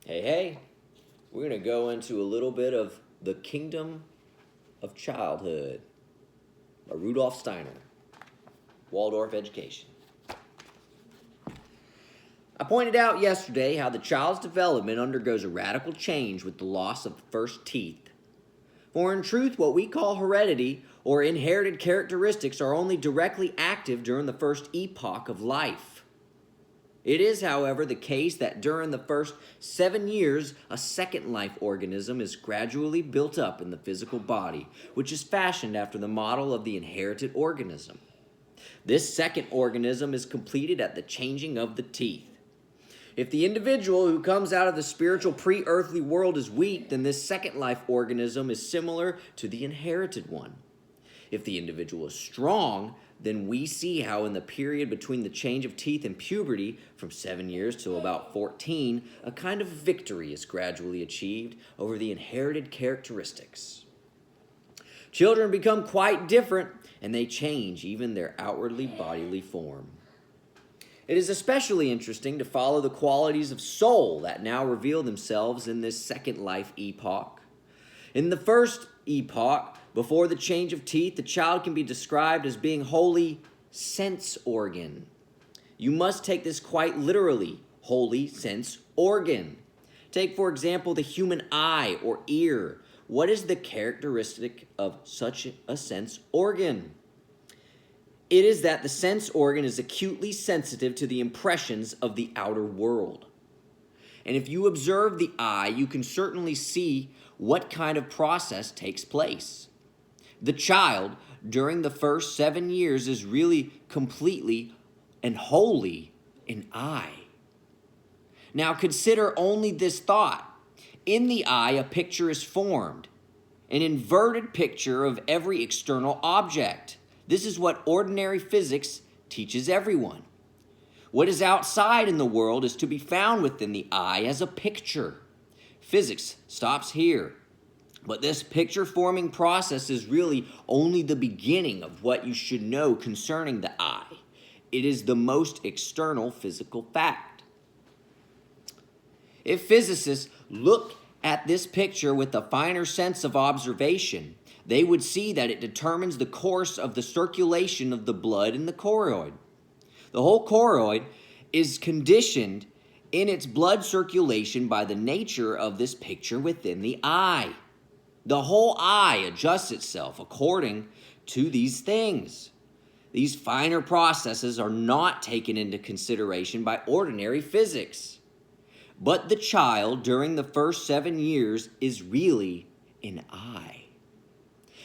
Hey, we're going to go into a little bit of the kingdom of childhood by Rudolf Steiner, Waldorf education. I pointed out yesterday how the child's development undergoes a radical change with the loss of the first teeth. For in truth, what we call heredity or inherited characteristics are only directly active during the first epoch of life. It is, however, the case that during the first 7 years, a second life organism is gradually built up in the physical body, which is fashioned after the model of the inherited organism. This second organism is completed at the changing of the teeth. If the individual who comes out of the spiritual pre-earthly world is weak, then this second life organism is similar to the inherited one. If the individual is strong, then we see how in the period between the change of teeth and puberty, from 7 years till about 14, a kind of victory is gradually achieved over the inherited characteristics. Children become quite different, and they change even their outwardly bodily form. It is especially interesting to follow the qualities of soul that now reveal themselves in this second life epoch. In the first epoch, before the change of teeth, the child can be described as being wholly sense organ. You must take this quite literally, wholly sense organ. Take, for example, the human eye or ear. What is the characteristic of such a sense organ? It is that the sense organ is acutely sensitive to the impressions of the outer world. And if you observe the eye, you can certainly see what kind of process takes place. The child, during the first 7 years, is really completely and wholly an eye. Now consider only this thought. In the eye, a picture is formed, an inverted picture of every external object. This is what ordinary physics teaches everyone. What is outside in the world is to be found within the eye as a picture. Physics stops here. But this picture-forming process is really only the beginning of what you should know concerning the eye. It is the most external physical fact. If physicists look at this picture with a finer sense of observation, they would see that it determines the course of the circulation of the blood in the choroid. The whole choroid is conditioned in its blood circulation by the nature of this picture within the eye. The whole eye adjusts itself according to these things. These finer processes are not taken into consideration by ordinary physics. But the child during the first 7 years is really an eye.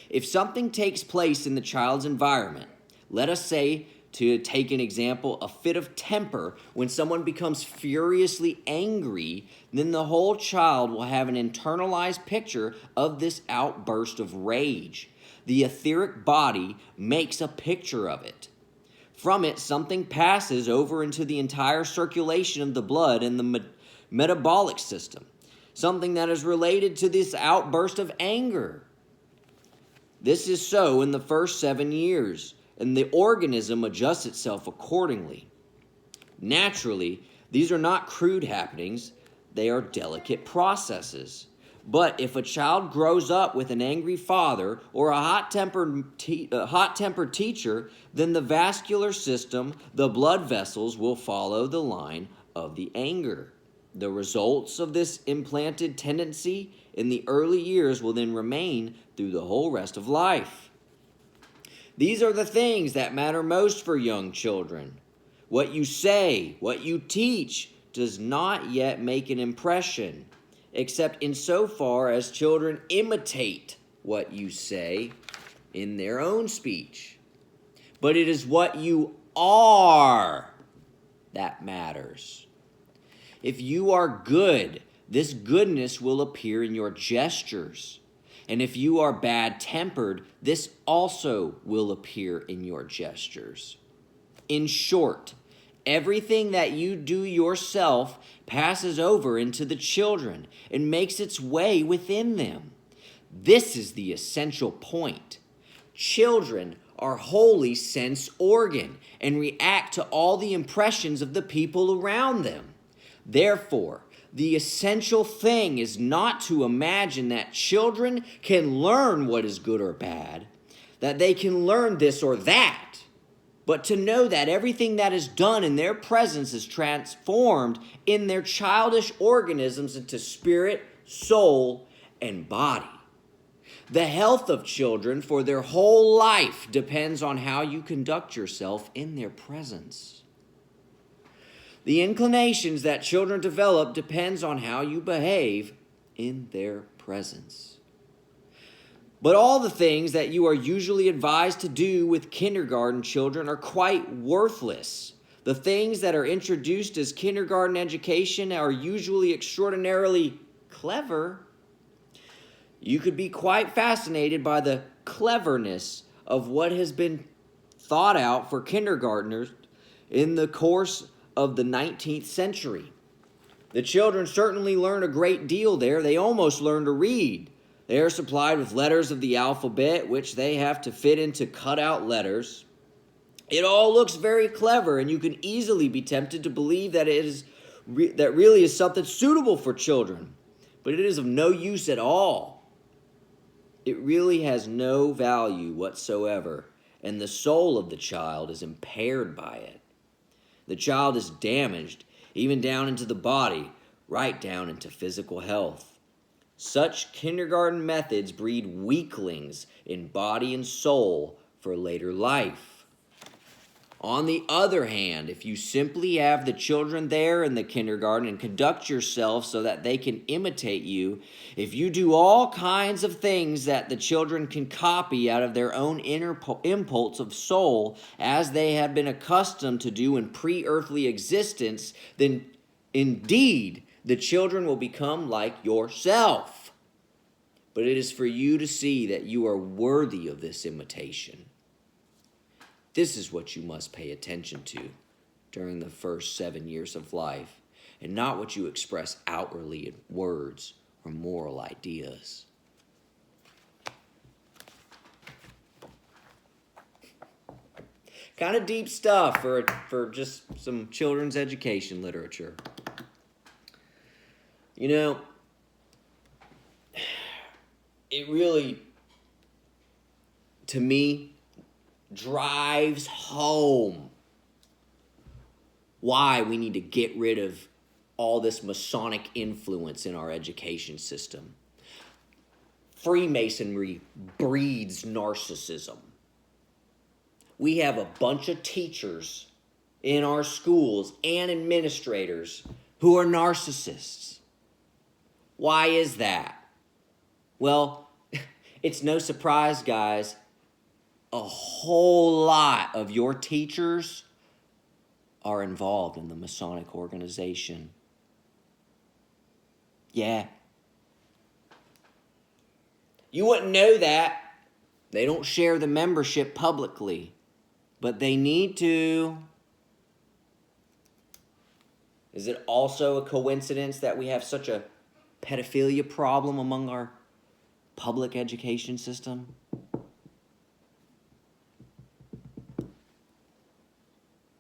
If something takes place in the child's environment, let us say, to take an example, a fit of temper, when someone becomes furiously angry, then the whole child will have an internalized picture of this outburst of rage. The etheric body makes a picture of it. From it, something passes over into the entire circulation of the blood and the metabolic system, something that is related to this outburst of anger. This is so in the first 7 years, and the organism adjusts itself accordingly. Naturally, these are not crude happenings, they are delicate processes. But if a child grows up with an angry father or a hot-tempered teacher, then the vascular system, the blood vessels, will follow the line of the anger. The results of this implanted tendency in the early years will then remain through the whole rest of life. These are the things that matter most for young children. What you say, what you teach, does not yet make an impression, except insofar as children imitate what you say in their own speech. But it is what you are that matters. If you are good, this goodness will appear in your gestures. And if you are bad-tempered, this also will appear in your gestures. In short, everything that you do yourself passes over into the children and makes its way within them. This is the essential point. Children are wholly sense organ and react to all the impressions of the people around them. Therefore, the essential thing is not to imagine that children can learn what is good or bad, that they can learn this or that, but to know that everything that is done in their presence is transformed in their childish organisms into spirit, soul, and body. The health of children for their whole life depends on how you conduct yourself in their presence. The inclinations that children develop depends on how you behave in their presence. But all the things that you are usually advised to do with kindergarten children are quite worthless. The things that are introduced as kindergarten education are usually extraordinarily clever. You could be quite fascinated by the cleverness of what has been thought out for kindergartners in the course of the 19th century. The children certainly learn a great deal there. They almost learn to read. They are supplied with letters of the alphabet, which they have to fit into cutout letters. It all looks very clever, and you can easily be tempted to believe that that really is something suitable for children. But it is of no use at all. It really has no value whatsoever, and the soul of the child is impaired by it. The child is damaged, even down into the body, right down into physical health. Such kindergarten methods breed weaklings in body and soul for later life. On the other hand, if you simply have the children there in the kindergarten and conduct yourself so that they can imitate you, if you do all kinds of things that the children can copy out of their own inner impulse of soul, as they have been accustomed to do in pre-earthly existence, then indeed the children will become like yourself. But it is for you to see that you are worthy of this imitation. This is what you must pay attention to during the first 7 years of life, and not what you express outwardly in words or moral ideas. Kind of deep stuff for just some children's education literature. You know, it really, to me, drives home why we need to get rid of all this Masonic influence in our education system. Freemasonry breeds narcissism. We have a bunch of teachers in our schools and administrators who are narcissists. Why is that? Well, it's no surprise, guys. A whole lot of your teachers are involved in the Masonic organization. Yeah. You wouldn't know that. They don't share the membership publicly, but they need to. Is it also a coincidence that we have such a pedophilia problem among our public education system?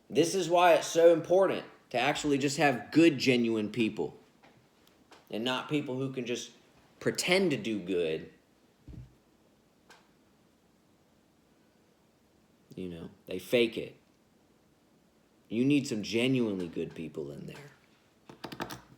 This is why it's so important to actually just have good, genuine people, and not people who can just pretend to do good. You know, they fake it. You need some genuinely good people in there.